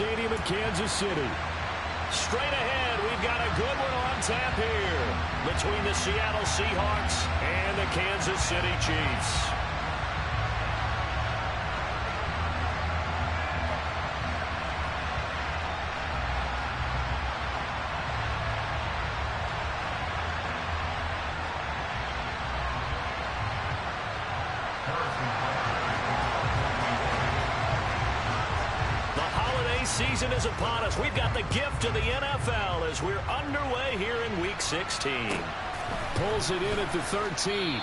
Stadium in Kansas City. Straight ahead, we've got a good one on tap here between the Seattle Seahawks and the Kansas City Chiefs. Season is upon us. We've got the gift of the NFL as we're underway here in Week 16. Pulls it in at the 13.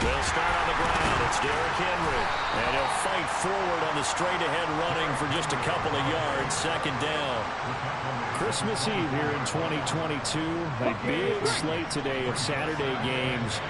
They'll start on the ground. It's Derrick Henry. And he'll fight forward on the straight-ahead running for just a couple of yards. Second down. Christmas Eve here in 2022. A big slate today of Saturday games.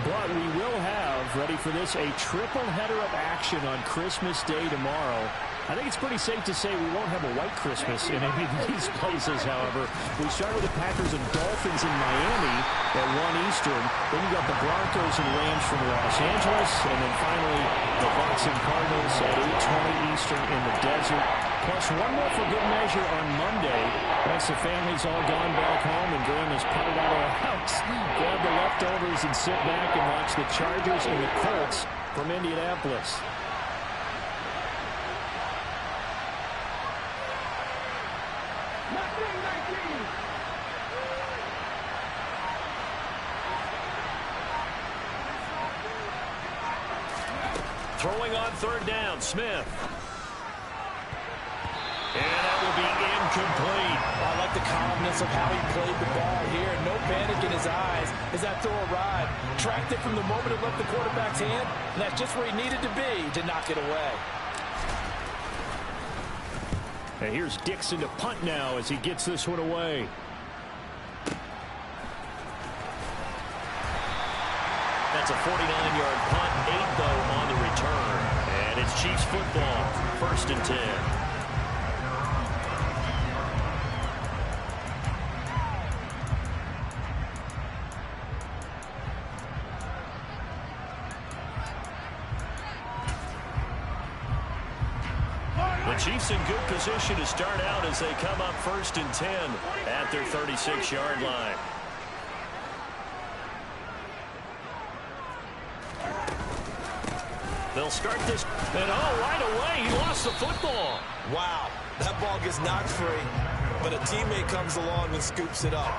But we will have, ready for this, a triple header of action on Christmas Day tomorrow. I think it's pretty safe to say we won't have a white Christmas in any of these places, however. We start with the Packers and Dolphins in Miami at 1 Eastern. Then you got the Broncos and Rams from Los Angeles. And then finally, the Bucs and Cardinals at 8:20 Eastern in the desert. Plus one more for good measure on Monday. Once the family's all gone back home and Graham has putted out of the house, grab the leftovers and sit back and watch the Chargers and the Colts from Indianapolis. Throwing on third down, Smith. And that will be incomplete. I like the calmness of how he played the ball here. No panic in his eyes as that throw arrived. Tracked it from the moment it left the quarterback's hand, and that's just where he needed to be to knock it away. And here's Dixon to punt now as he gets this one away. That's a 49-yard punt, 8 though on the return. And it's Chiefs football, 1st and 10. The Chiefs in good position to start out as they come up 1st and 10 at their 36-yard line. They'll start this, and right away, he lost the football. Wow, that ball gets knocked free, but a teammate comes along and scoops it up.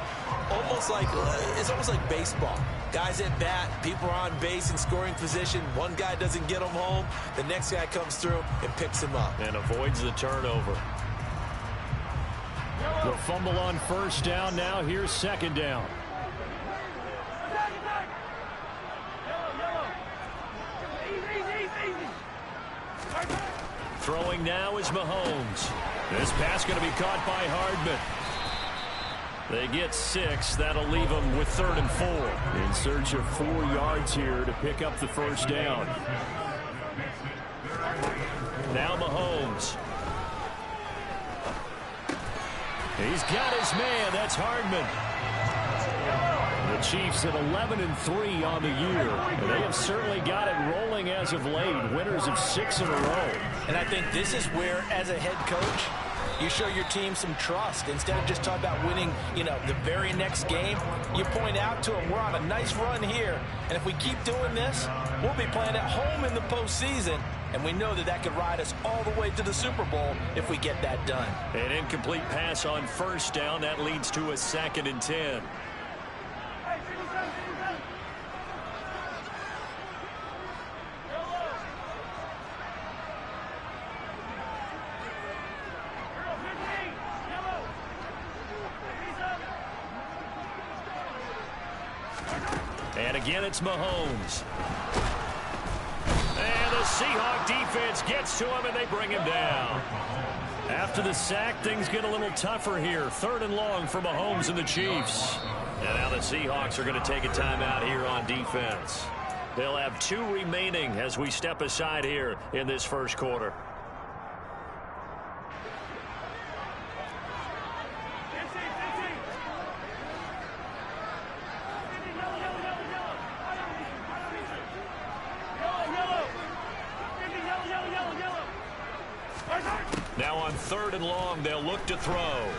It's almost like baseball. Guys at bat, people are on base in scoring position. One guy doesn't get him home. The next guy comes through and picks him up. And avoids the turnover. The fumble on first down. Now here's second down. Throwing now is Mahomes. This pass going to be caught by Hardman. They get 6. That'll leave them with 3rd and 4. In search of 4 yards here to pick up the first down. Now Mahomes. He's got his man. That's Hardman. The Chiefs at 11-3 on the year. And they have certainly got it rolling as of late. Winners of 6 in a row. And I think this is where, as a head coach, you show your team some trust. Instead of just talking about winning, the very next game, you point out to them, we're on a nice run here. And if we keep doing this, we'll be playing at home in the postseason. And we know that could ride us all the way to the Super Bowl if we get that done. An incomplete pass on first down. That leads to a 2nd and 10. And again, it's Mahomes. And the Seahawk defense gets to him, and they bring him down. After the sack, things get a little tougher here. 3rd and long for Mahomes and the Chiefs. And now the Seahawks are going to take a timeout here on defense. They'll have 2 remaining as we step aside here in this first quarter. Now on 3rd and long, they'll look to throw.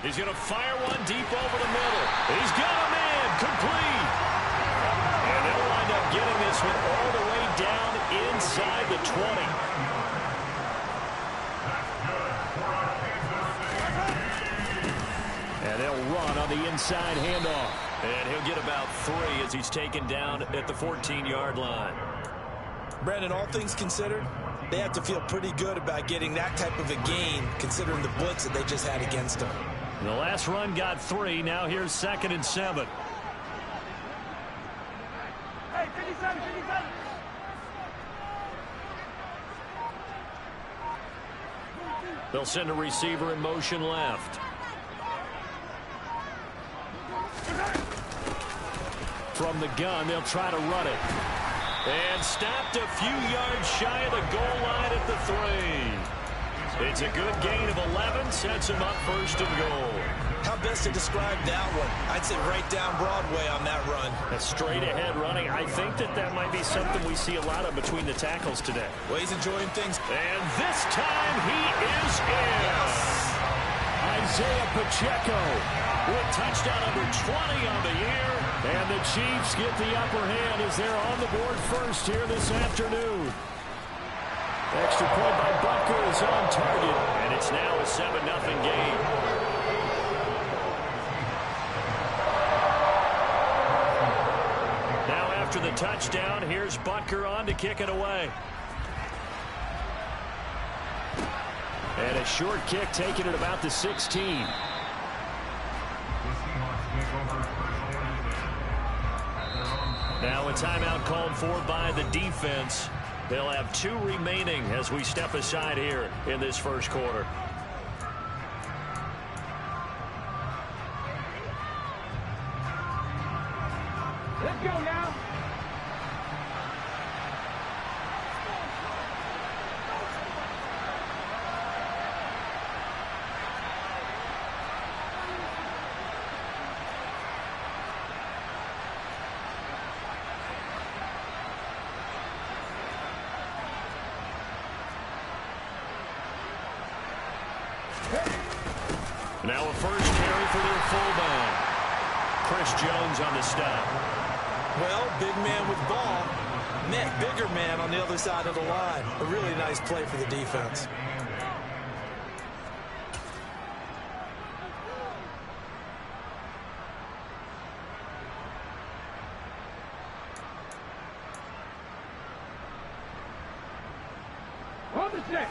He's going to fire one deep over the middle. He's got a man, complete. And they'll wind up getting this one all the way down inside the 20. And they'll run on the inside handoff. And he'll get about 3 as he's taken down at the 14-yard line. Brandon, all things considered, they have to feel pretty good about getting that type of a gain, considering the blitz that they just had against them. The last run got 3. Now here's 2nd and 7. Hey, 57, 57. They'll send a receiver in motion left. From the gun, they'll try to run it. And stopped a few yards shy of the goal line at the 3. It's a good gain of 11, sets him up 1st and goal. How best to describe that one? I'd say right down Broadway on that run. That's straight ahead running. I think that might be something we see a lot of between the tackles today. Well, he's enjoying things. And this time he is in. Yes. Isaiah Pacheco With touchdown number 20 on the year. And the Chiefs get the upper hand as they're on the board first here this afternoon. Extra point by Butker is on target. And it's now a 7-0 game. Now after the touchdown, here's Butker on to kick it away. And a short kick taken at about the 16. Now a timeout called for by the defense. They'll have 2 remaining as we step aside here in this first quarter. Let's go now. Now a first carry for their fullback. Chris Jones on the stop. Well, big man with ball met bigger man on the other side of the line. A really nice play for the defense. Hold the check.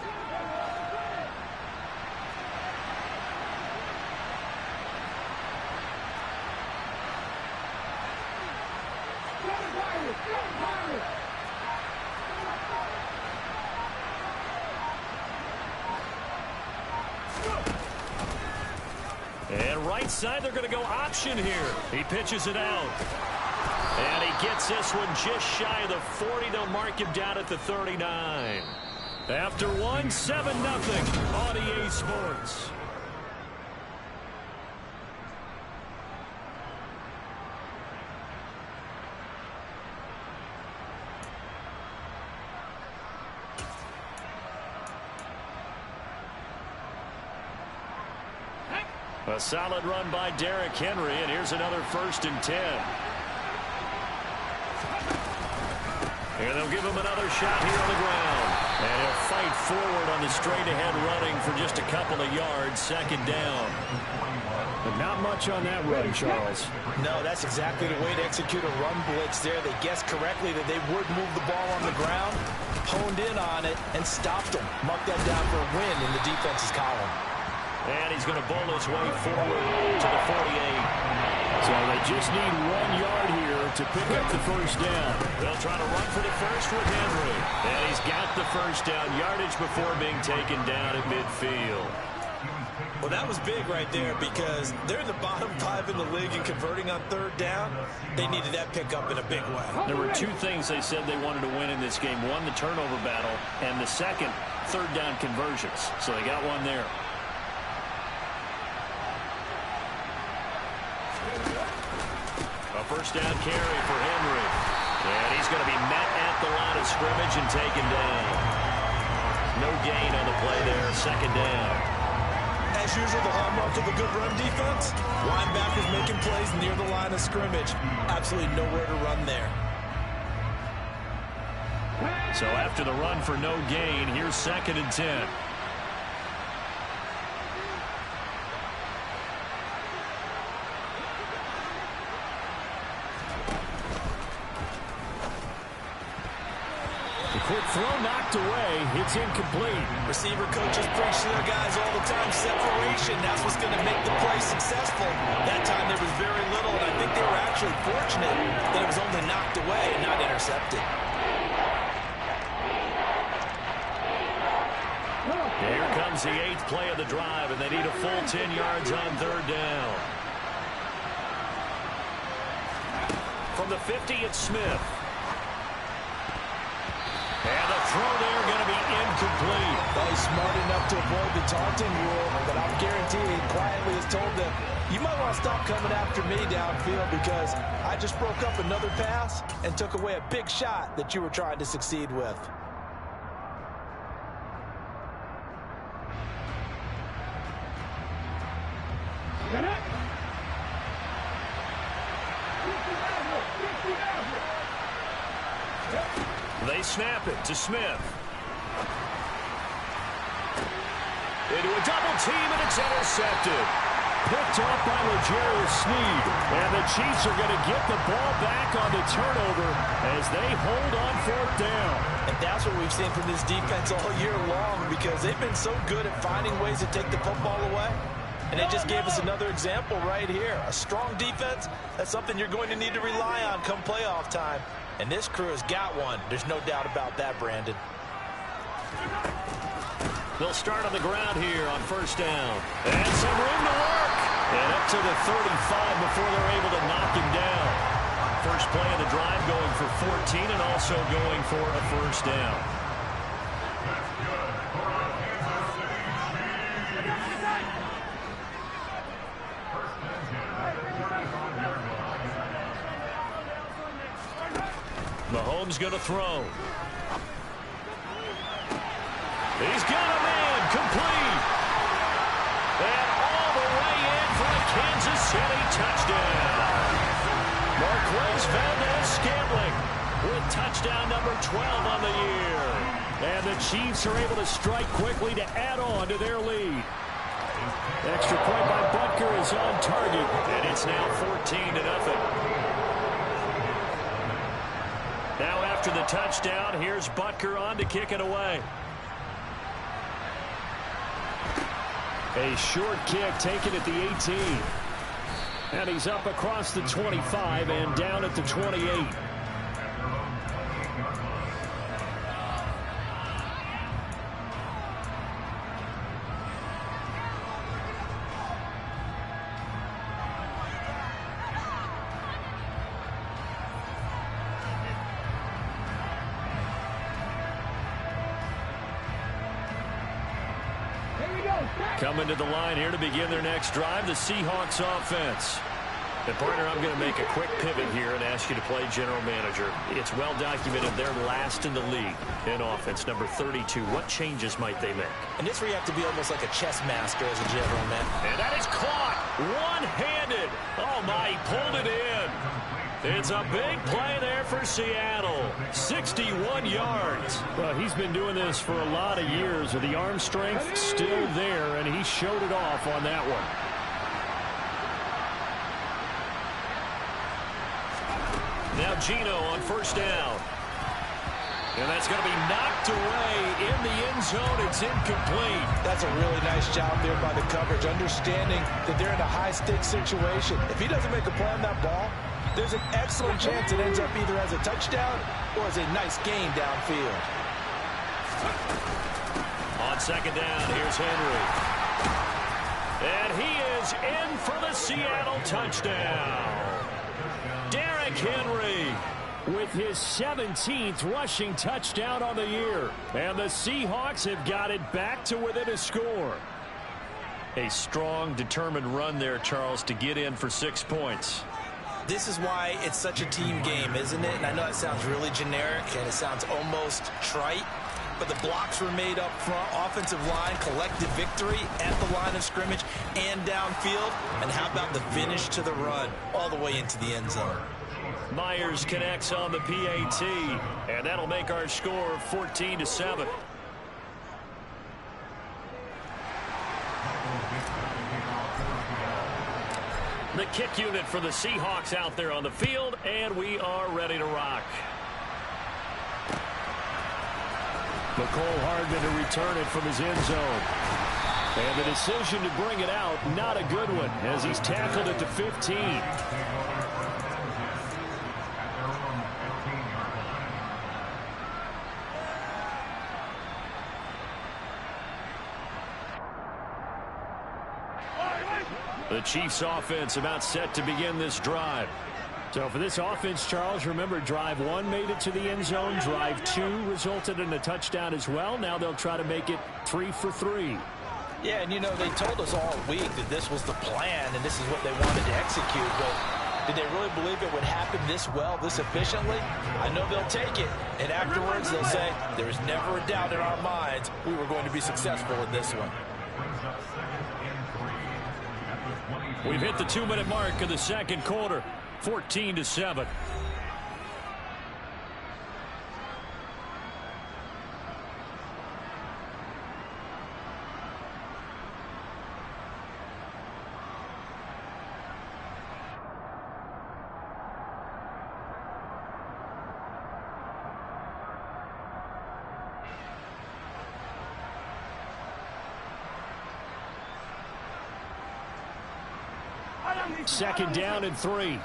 And right side, they're going to go option here. He pitches it out. And he gets this one just shy of the 40. They'll mark him down at the 39. After 1, 7-0 on EA Sports. A solid run by Derrick Henry, and here's another 1st and 10. And they'll give him another shot here on the ground. And he'll fight forward on the straight-ahead running for just a couple of yards, 2nd down. But not much on that run, Charles. No, that's exactly the way to execute a run blitz there. They guessed correctly that they would move the ball on the ground, honed in on it, and stopped them. Marked that down for a win in the defense's column. And he's going to bowl his way forward to the 48. So they just need 1 yard here to pick up the first down. They'll try to run for the first with Henry. And he's got the first down yardage before being taken down at midfield. Well, that was big right there because they're in the bottom 5 in the league and converting on 3rd down. They needed that pickup in a big way. There were 2 things they said they wanted to win in this game. One, the turnover battle, and the second, 3rd down conversions. So they got one there. A first down carry for Henry. And he's going to be met at the line of scrimmage and taken down. No gain on the play there, 2nd down. As usual, the hallmark of a good run defense, linebackers making plays near the line of scrimmage. Absolutely nowhere to run there. So after the run for no gain, here's 2nd and 10. Quick throw knocked away. It's incomplete. Receiver coaches preach to their guys all the time. Separation, that's what's going to make the play successful. That time there was very little, and I think they were actually fortunate that it was only knocked away and not intercepted. Here comes the 8th play of the drive, and they need a full 10 yards on 3rd down. From the 50, it's Smith. And the throw there going to be incomplete. Well, he's smart enough to avoid the taunting rule, but I'll guarantee he quietly has told them, you might want to stop coming after me downfield because I just broke up another pass and took away a big shot that you were trying to succeed with. They snap it to Smith. Into a double team, and it's intercepted. Picked off by L'Jarius Sneed. And the Chiefs are going to get the ball back on the turnover as they hold on 4th down. And that's what we've seen from this defense all year long because they've been so good at finding ways to take the football away. And they just gave us another example right here. A strong defense, that's something you're going to need to rely on come playoff time. And this crew has got one. There's no doubt about that, Brandon. They'll start on the ground here on 1st down. And some room to work. And up to the 35 before they're able to knock him down. First play of the drive going for 14 and also going for a 1st down. Mahomes going to throw. He's got a man complete. And all the way in for a Kansas City touchdown. Marquez Valdes-Scantling with touchdown number 12 on the year. And the Chiefs are able to strike quickly to add on to their lead. Extra point by Butker is on target. And it's now 14-0. Now after the touchdown, here's Butker on to kick it away. A short kick taken at the 18. And he's up across the 25 and down at the 28. Coming to the line here to begin their next drive, the Seahawks offense. And partner, I'm going to make a quick pivot here and ask you to play general manager. It's well documented they're last in the league in offense, number 32. What changes might they make? And this where you have to be almost like a chess master as a general man. And that is caught one-handed. Oh, my, he pulled it in. It's a big play there for Seattle. 61 yards. Well, he's been doing this for a lot of years with the arm strength still there, and he showed it off on that one. Now Gino on 1st down. And that's going to be knocked away in the end zone. It's incomplete. That's a really nice job there by the coverage, understanding that they're in a high-stakes situation. If he doesn't make a play on that ball, there's an excellent chance it ends up either as a touchdown or as a nice gain downfield. On second down, here's Henry. And he is in for the Seattle touchdown. Derrick Henry with his 17th rushing touchdown on the year. And the Seahawks have got it back to within a score. A strong, determined run there, Charles, to get in for 6 points. This is why it's such a team game, isn't it? And I know it sounds really generic and it sounds almost trite, but the blocks were made up front, offensive line, collective victory at the line of scrimmage and downfield. And how about the finish to the run all the way into the end zone? Myers connects on the PAT, and that'll make our score 14-7. The kick unit for the Seahawks out there on the field, and we are ready to rock. McCole Hardman to return it from his end zone. And the decision to bring it out, not a good one, as he's tackled at the 15. The Chiefs offense about set to begin this drive. So for this offense, Charles, remember drive 1 made it to the end zone. Drive 2 resulted in a touchdown as well. Now they'll try to make it 3 for 3. Yeah, and you know, they told us all week that this was the plan and this is what they wanted to execute. But did they really believe it would happen this well, this efficiently? I know they'll take it. And afterwards they'll say, there is never a doubt in our minds we were going to be successful in this one. We've hit the 2-minute mark of the second quarter, 14-7. Second down and 3.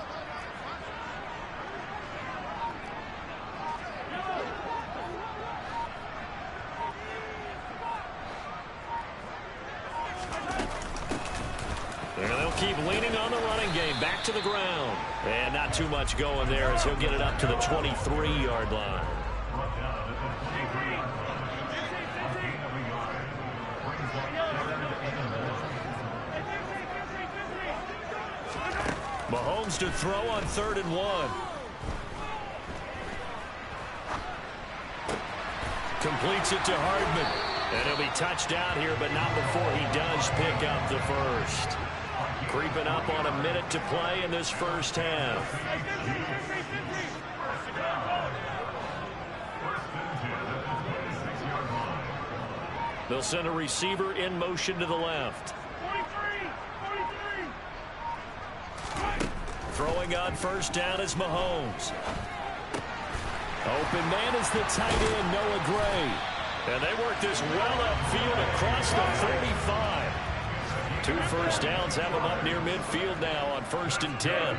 And they'll keep leaning on the running game. Back to the ground. And not too much going there as he'll get it up to the 23-yard line. Mahomes to throw on 3rd and 1. Completes it to Hardman. And he'll be touched down here, but not before he does pick up the first. Creeping up on a minute to play in this first half. They'll send a receiver in motion to the left. Throwing on first down is Mahomes. Open man is the tight end, Noah Gray. And they work this well upfield across the 35. 2 first downs have them up near midfield now on 1st and 10.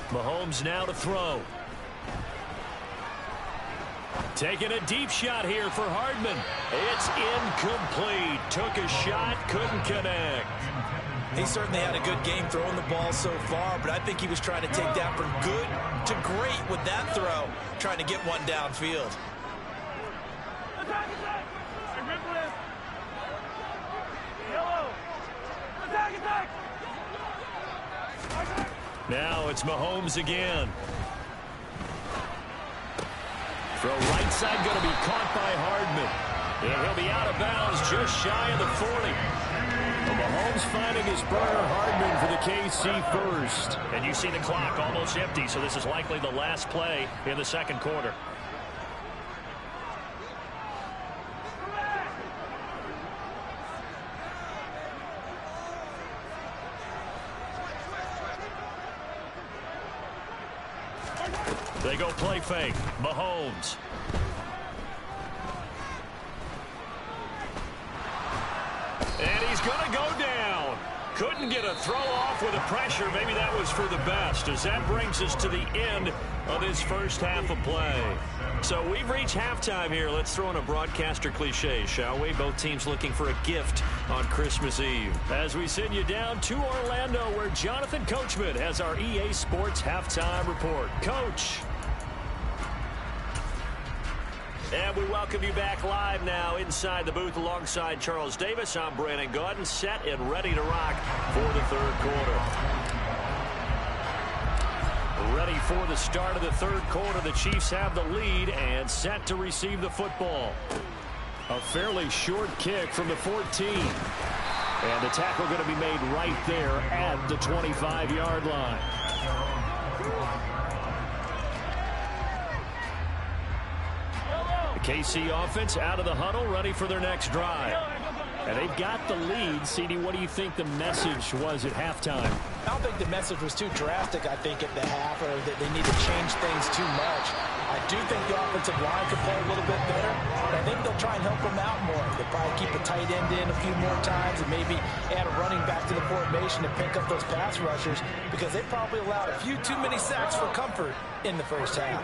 Mahomes now to throw. Taking a deep shot here for Hardman. It's incomplete. Took a shot, couldn't connect. He certainly had a good game throwing the ball so far, but I think he was trying to take that from good to great with that throw, trying to get one downfield. Now it's Mahomes again. Throw right side going to be caught by Hardman. And he'll be out of bounds just shy of the 40. Well, Mahomes finding his burner. Hardman for the KC first. And you see the clock almost empty, so this is likely the last play in the second quarter. They go play fake. Mahomes. And he's going to go down. Couldn't get a throw off with the pressure. Maybe that was for the best, as that brings us to the end of this first half of play. So we've reached halftime here. Let's throw in a broadcaster cliche, shall we? Both teams looking for a gift on Christmas Eve. As we send you down to Orlando, where Jonathan Coachman has our EA Sports halftime report. Coach. And we welcome you back live now inside the booth alongside Charles Davis. I'm Brandon Gaudin, set and ready to rock for the third quarter. Ready for the start of the third quarter. The Chiefs have the lead and set to receive the football. A fairly short kick from the 14. And the tackle going to be made right there at the 25-yard line. KC offense out of the huddle, ready for their next drive. And they've got the lead. CD, what do you think the message was at halftime? I don't think the message was too drastic, I think, at the half, or that they need to change things too much. I do think the offensive line could play a little bit better, but I think they'll try and help them out more. They'll probably keep a tight end in a few more times and maybe add a running back to the formation to pick up those pass rushers, because they probably allowed a few too many sacks for comfort in the first half.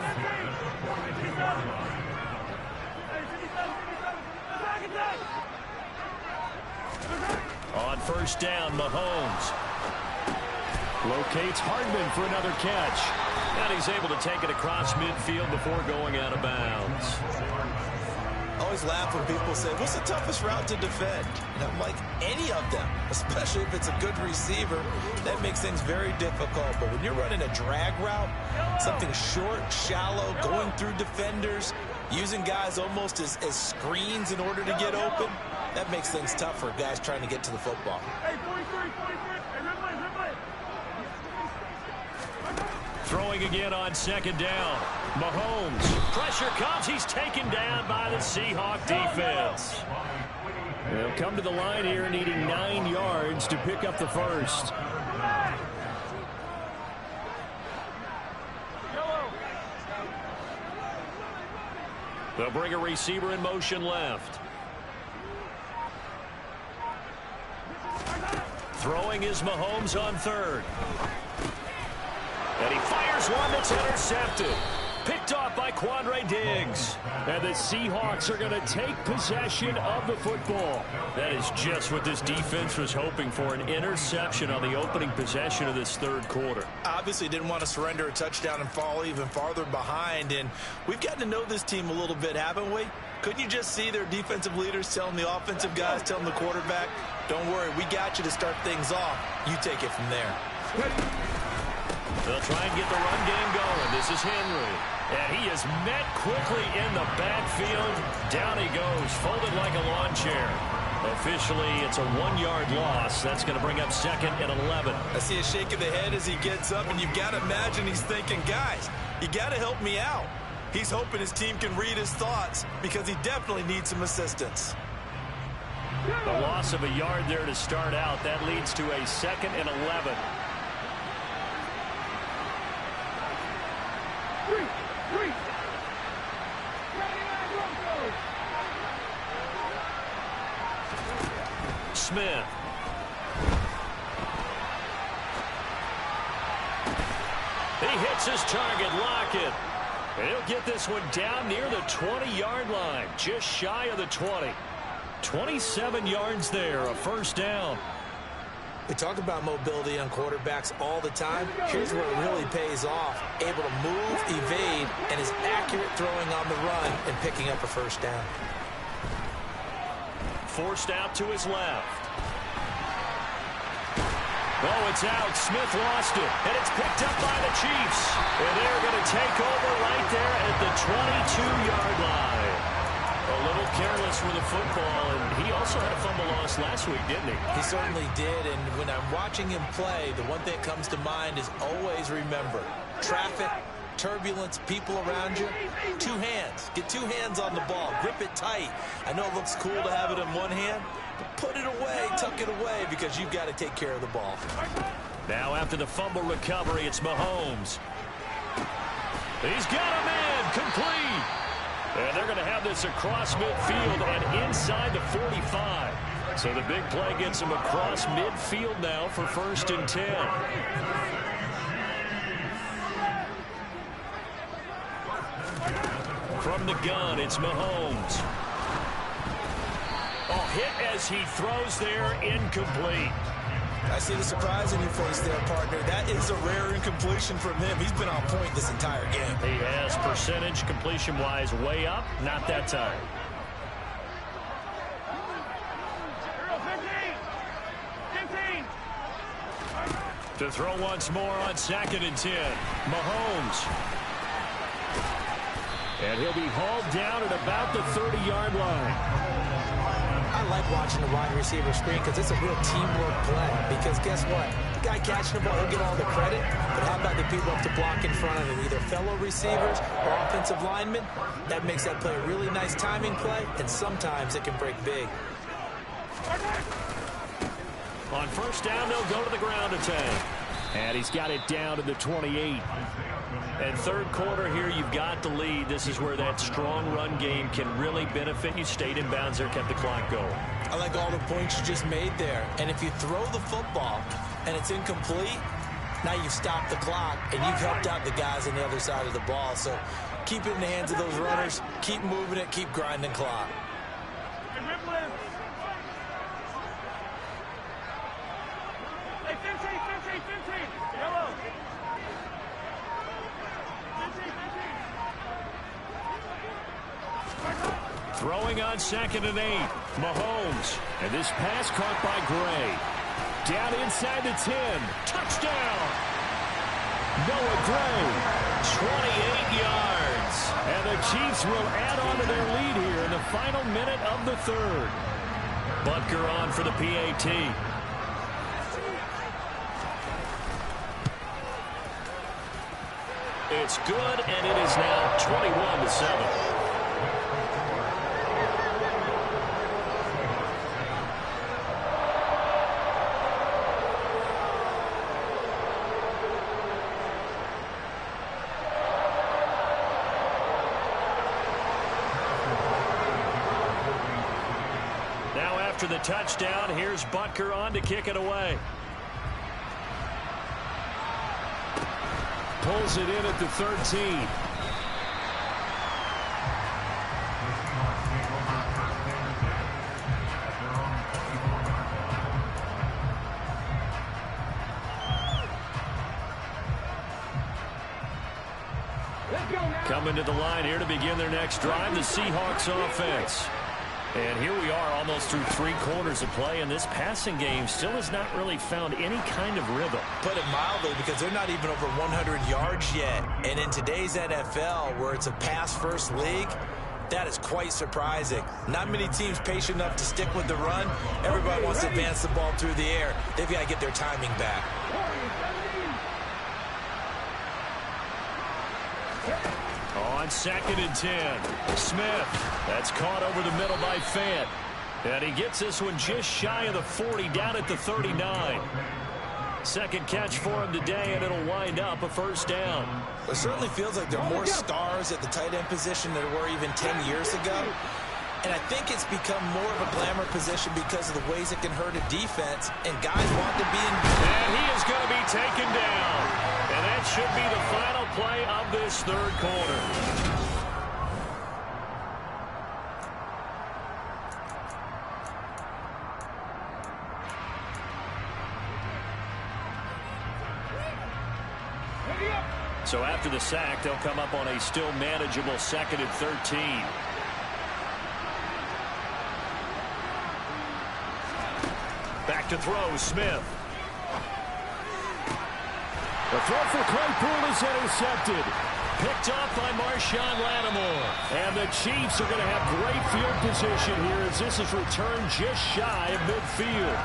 On first down, Mahomes Locates Hardman for another catch. and he's able to take it across midfield before going out of bounds. I always laugh when people say, what's the toughest route to defend? And I'm like, any of them, especially if it's a good receiver. That makes things very difficult. But when you're running a drag route, something short, shallow, going through defenders, using guys almost as screens in order to get open, that makes things tough for guys trying to get to the football. Throwing again on second down. Mahomes. Pressure comes. He's taken down by the Seahawk defense. They'll come to the line here needing 9 yards to pick up the first. They'll bring a receiver in motion left. Throwing is Mahomes on third. And he fires one that's intercepted. Picked off by Quandre Diggs. And the Seahawks are going to take possession of the football. That is just what this defense was hoping for, an interception on the opening possession of this third quarter. Obviously didn't want to surrender a touchdown and fall even farther behind. And we've gotten to know this team a little bit, haven't we? Couldn't you just see their defensive leaders telling the offensive guys, telling the quarterback, don't worry, we got you to start things off. You take it from there. They'll try and get the run game going. This is Henry. And he is met quickly in the backfield. Down he goes, folded like a lawn chair. Officially, it's a 1-yard loss. That's going to bring up second and 11. I see a shake of the head as he gets up, and you've got to imagine he's thinking, guys, you got to help me out. He's hoping his team can read his thoughts because he definitely needs some assistance. The loss of a yard there to start out. That leads to a second and 11. Smith. He hits his target, Lockett. And he'll get this one down near the 20-yard line, just shy of the 20. 27 yards there, a first down. We talk about mobility on quarterbacks all the time. Here's where it really pays off. Able to move, evade, and is accurate throwing on the run and picking up a first down. Forced out to his left. Oh, it's out. Smith lost it. And it's picked up by the Chiefs. And they're going to take over right there at the 22-yard line. A little careless with the football, and he also had a fumble loss last week, didn't he? He certainly did, and when I'm watching him play, the one thing that comes to mind is always remember, traffic, turbulence, people around you, 2 hands. Get 2 hands on the ball. Grip it tight. I know it looks cool to have it in one hand, but put it away, tuck it away, because you've got to take care of the ball. Now after the fumble recovery, it's Mahomes. He's got a man, complete. And they're going to have this across midfield and inside the 45. So the big play gets him across midfield now for 1st and 10. From the gun, it's Mahomes. Oh, hit as he throws there, incomplete. I see the surprise in your face there, partner. That is a rare incompletion from him. He's been on point this entire game. He has percentage completion-wise way up, not that time. 15. To throw once more on 2nd and 10. Mahomes. And he'll be hauled down at about the 30-yard line. I like watching the wide receiver screen because it's a real teamwork play. Because guess what? The guy catching the ball, he'll get all the credit. But how about the people up to block in front of him? Either fellow receivers or offensive linemen. That makes that play a really nice timing play. And sometimes it can break big. On 1st down, they'll go to the ground attack. And he's got it down to the 28. And 3rd quarter here, you've got the lead. This is where that strong run game can really benefit you. Stayed in bounds there, kept the clock going. I like all the points you just made there. And if you throw the football and it's incomplete, now you've stopped the clock and you've helped out the guys on the other side of the ball. So keep it in the hands of those runners. Keep moving it. Keep grinding clock. Hey, 15. Yellow. 15. Throwing on 2nd and 8. Mahomes. And this pass caught by Gray. Down inside the 10. Touchdown. Noah Gray. 28 yards. And the Chiefs will add on to their lead here in the final minute of the 3rd. Butker on for the PAT. It's good, and it is now 21-7. Now after the touchdown, here's Butker on to kick it away. Pulls it in at the 13. Coming to the line here to begin their next drive, the Seahawks offense. And here we are almost through 3 quarters of play, and this passing game still has not really found any kind of rhythm. Put it mildly, because they're not even over 100 yards yet. And in today's NFL, where it's a pass-first league, that is quite surprising. Not many teams patient enough to stick with the run. Everybody wants to advance the ball through the air. They've got to get their timing back. On 2nd and 10, Smith. That's caught over the middle by Fant. And he gets this one just shy of the 40, down at the 39. Second catch for him today, and it'll wind up a 1st down. It certainly feels like there are more stars at the tight end position than there were even 10 years ago. And I think it's become more of a glamour position because of the ways it can hurt a defense, and guys want to be in. And he is going to be taken down. And that should be the final play of this 3rd quarter. So after the sack, they'll come up on a still manageable 2nd and 13. Back to throw, Smith. The throw for Claypool is intercepted. Picked off by Marshawn Lattimore. And the Chiefs are going to have great field position here as this is returned just shy of midfield.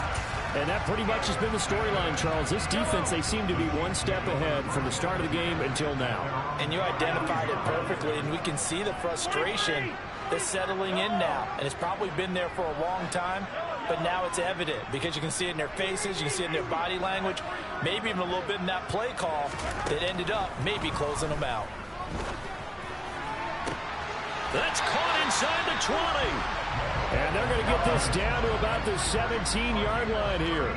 And that pretty much has been the storyline, Charles. This defense, they seem to be one step ahead from the start of the game until now. And you identified it perfectly, and we can see the frustration that's settling in now. And it's probably been there for a long time, but now it's evident because you can see it in their faces, you can see it in their body language, maybe even a little bit in that play call that ended up maybe closing them out. That's caught inside the 20. And they're going to get this down to about the 17-yard line here.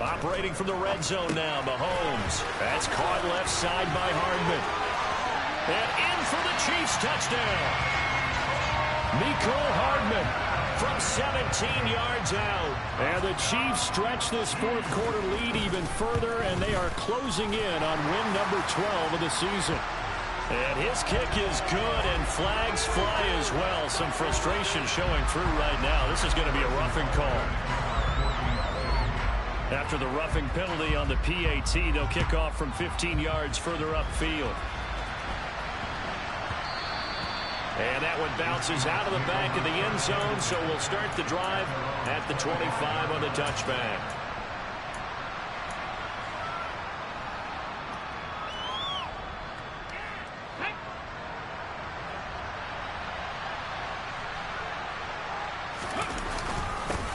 Operating from the red zone now, Mahomes. That's caught left side by Hardman. And in for the Chiefs touchdown. Mecole Hardman from 17 yards out. And the Chiefs stretch this fourth quarter lead even further, and they are closing in on win number 12 of the season. And his kick is good, and flags fly as well. Some frustration showing through right now. This is going to be a roughing call. After the roughing penalty on the PAT, they'll kick off from 15 yards further upfield. And that one bounces out of the back of the end zone, so we'll start the drive at the 25 on the touchback.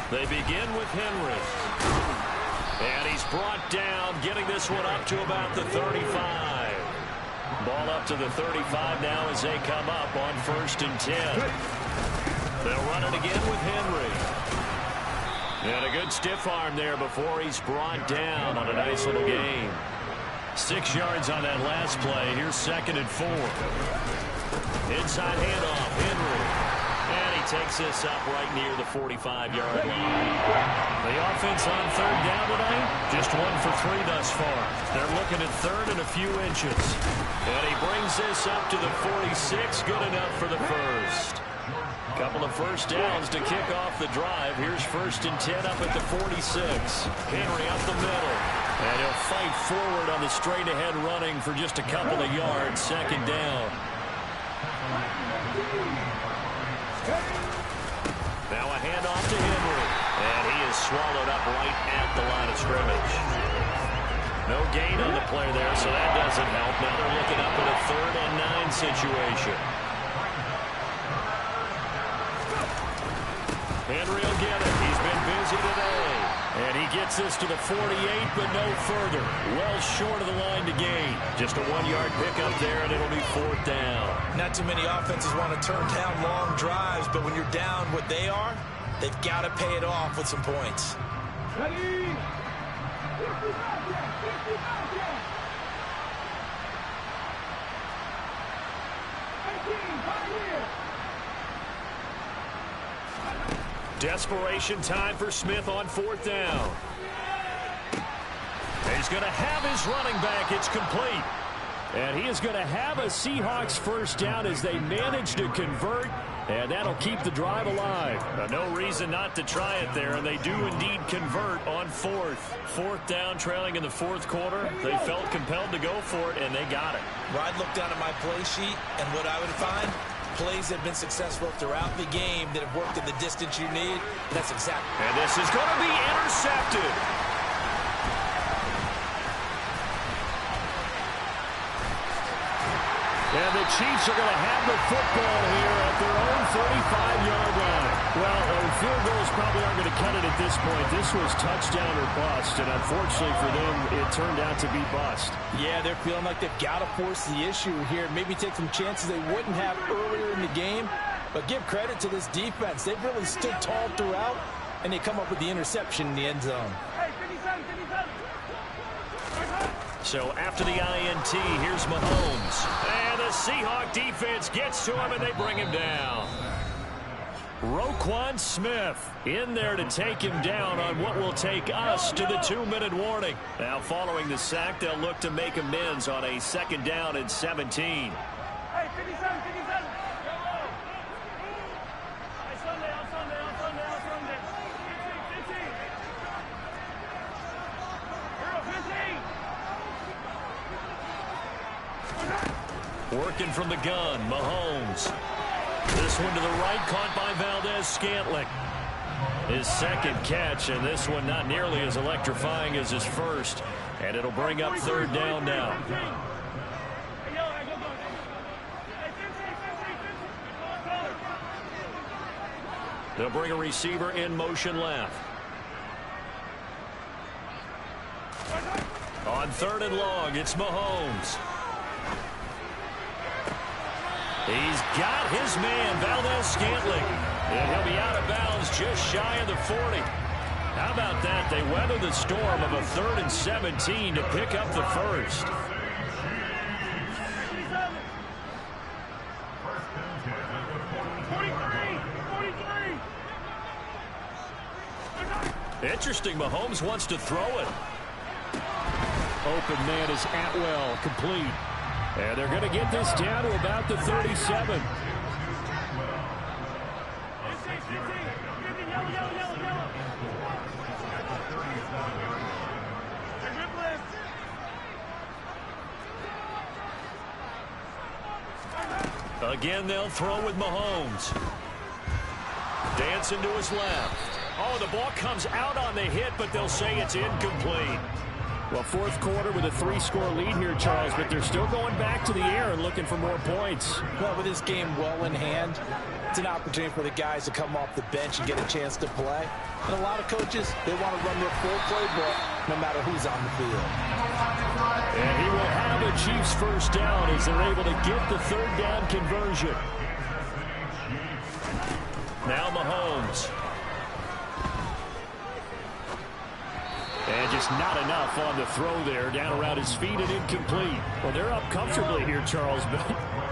They begin with Henry. And he's brought down, getting this one up to about the 35. Ball up to the 35 now as they come up on 1st and 10. They'll run it again with Henry. And a good stiff arm there before he's brought down on a nice little gain. 6 yards on that last play. Here's 2nd and 4. Inside handoff, Henry. And he takes this up right near the 45-yard line. The offense on 3rd down tonight, just 1 for 3 thus far. They're looking at 3rd and a few inches. And he brings this up to the 46, good enough for the first. Couple of first downs to kick off the drive. Here's 1st and 10 up at the 46. Henry up the middle. And he'll fight forward on the straight-ahead running for just a couple of yards. 2nd down. Now a handoff to Henry. And he is swallowed up right at the line of scrimmage. No gain on the play there, so that doesn't help. Now they're looking up at a 3rd and 9 situation. Henry will get it. He's been busy today. And he gets this to the 48, but no further. Well short of the line to gain. Just a 1-yard pickup there, and it'll be 4th down. Not too many offenses want to turn down long drives, but when you're down what they are, they've got to pay it off with some points. Ready? Desperation time for Smith on 4th down. He's going to have his running back. It's complete. And he is going to have a Seahawks 1st down as they manage to convert, and that'll keep the drive alive. No reason not to try it there, and they do indeed convert on 4th. 4th down, trailing in the 4th quarter. They felt compelled to go for it, and they got it. Well, I'd look down at my play sheet, and what I would find, plays have been successful throughout the game that have worked in the distance you need. That's exactly. And this is going to be intercepted. And the Chiefs are going to have the football here at their own 35-yard line. Well, field goals probably aren't going to cut it at this point. This was touchdown or bust, and unfortunately for them, it turned out to be bust. Yeah, they're feeling like they've got to force the issue here. Maybe take some chances they wouldn't have earlier in the game. But give credit to this defense. They've really stood tall throughout, and they come up with the interception in the end zone. Hey, 57, 57. So after the INT, here's Mahomes. And the Seahawk defense gets to him, and they bring him down. Roquan Smith in there to take him down on what will take us to the 2-minute warning. Now following the sack, they'll look to make amends on a 2nd down and 17. Hey, 57, 57. Hey, Sunday, on Sunday, on Sunday, on Sunday. 15, 15. Working from the gun, Mahomes. This one to the right, caught by Valdez-Scantling. His 2nd catch, and this one not nearly as electrifying as his first. And it'll bring up 3rd down now. They'll bring a receiver in motion left. On 3rd and long, it's Mahomes. He's got his man, Valdez-Scantling. And he'll be out of bounds just shy of the 40. How about that? They weather the storm of a 3rd and 17 to pick up the first. Interesting, Mahomes wants to throw it. Open man is Atwell, complete. And they're going to get this down to about the 37. Again, they'll throw with Mahomes. Dancing to his left. Oh, the ball comes out on the hit, but they'll say it's incomplete. Well, 4th quarter with a 3-score lead here, Charles, but they're still going back to the air and looking for more points. Well, with this game well in hand, it's an opportunity for the guys to come off the bench and get a chance to play. And a lot of coaches, they want to run their full playbook no matter who's on the field. And he will have a Chiefs first down as they're able to get the 3rd down conversion. Now Mahomes. And just not enough on the throw there, down around his feet and incomplete. Well, they're up comfortably here, Charles, but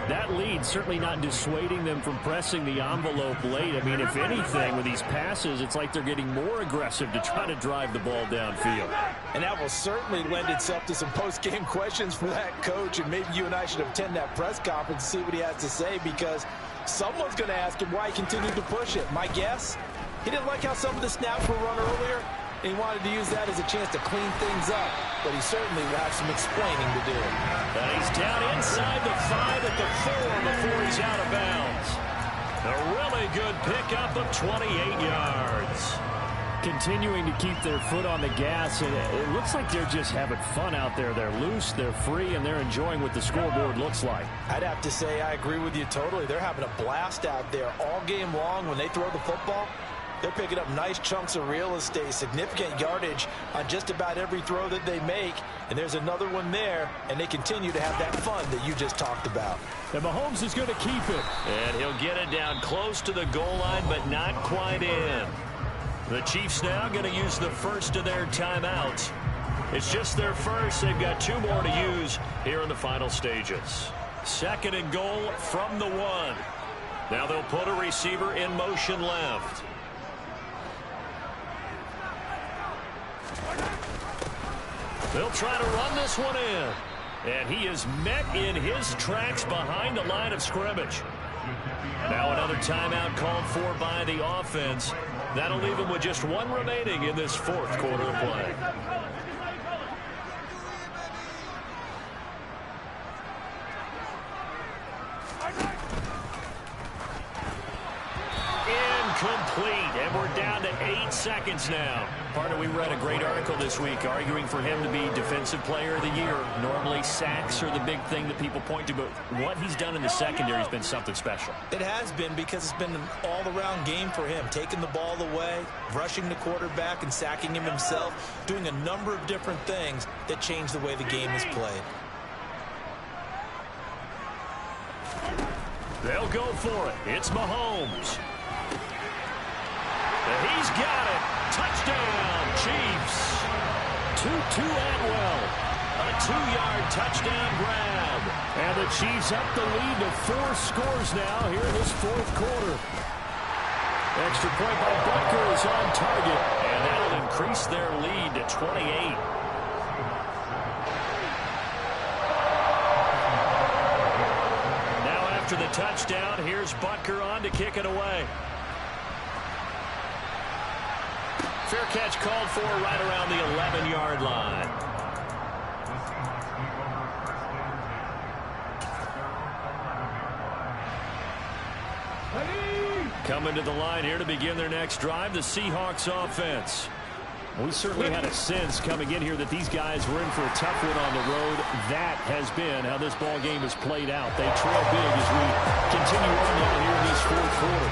that lead certainly not dissuading them from pressing the envelope late. I mean, if anything, with these passes, it's like they're getting more aggressive to try to drive the ball downfield. And that will certainly lend itself to some post-game questions for that coach, and maybe you and I should attend that press conference and see what he has to say, because someone's going to ask him why he continued to push it. My guess, he didn't like how some of the snaps were run earlier. He wanted to use that as a chance to clean things up, but he certainly will have some explaining to do. And he's down inside the 5 at the 4 before he's out of bounds. A really good pickup of 28 yards. Continuing to keep their foot on the gas, and it looks like they're just having fun out there. They're loose, they're free, and they're enjoying what the scoreboard looks like. I'd have to say I agree with you totally. They're having a blast out there all game long when they throw the football. They're picking up nice chunks of real estate, significant yardage on just about every throw that they make. And there's another one there, and they continue to have that fun that you just talked about. And Mahomes is going to keep it. And he'll get it down close to the goal line, but not quite in. The Chiefs now going to use the first of their timeouts. It's just their first. They've got 2 more to use here in the final stages. 2nd and goal from the 1. Now they'll put a receiver in motion left. They'll try to run this one in. And he is met in his tracks behind the line of scrimmage. Now another timeout called for by the offense. That'll leave him with just 1 remaining in this 4th quarter of play. Incomplete, and we're down to 8 seconds now. Partner, we read a great article this week arguing for him to be Defensive Player of the Year. Normally, sacks are the big thing that people point to, but what he's done in the secondary has been something special. It has been, because it's been an all-around game for him, taking the ball away, rushing the quarterback and sacking him himself, doing a number of different things that change the way the game is played. They'll go for it. It's Mahomes. And he's got it. Touchdown, Chiefs. Tutu Atwell. A 2-yard touchdown grab. And the Chiefs up the lead to 4 scores now here in this 4th quarter. Extra point by Butker is on target. And that'll increase their lead to 28. Now after the touchdown, here's Butker on to kick it away. Fair catch called for right around the 11-yard line. Coming to the line here to begin their next drive, the Seahawks offense. We certainly had a sense coming in here that these guys were in for a tough one on the road. That has been how this ball game has played out. They trail big as we continue on now here in this 4th quarter.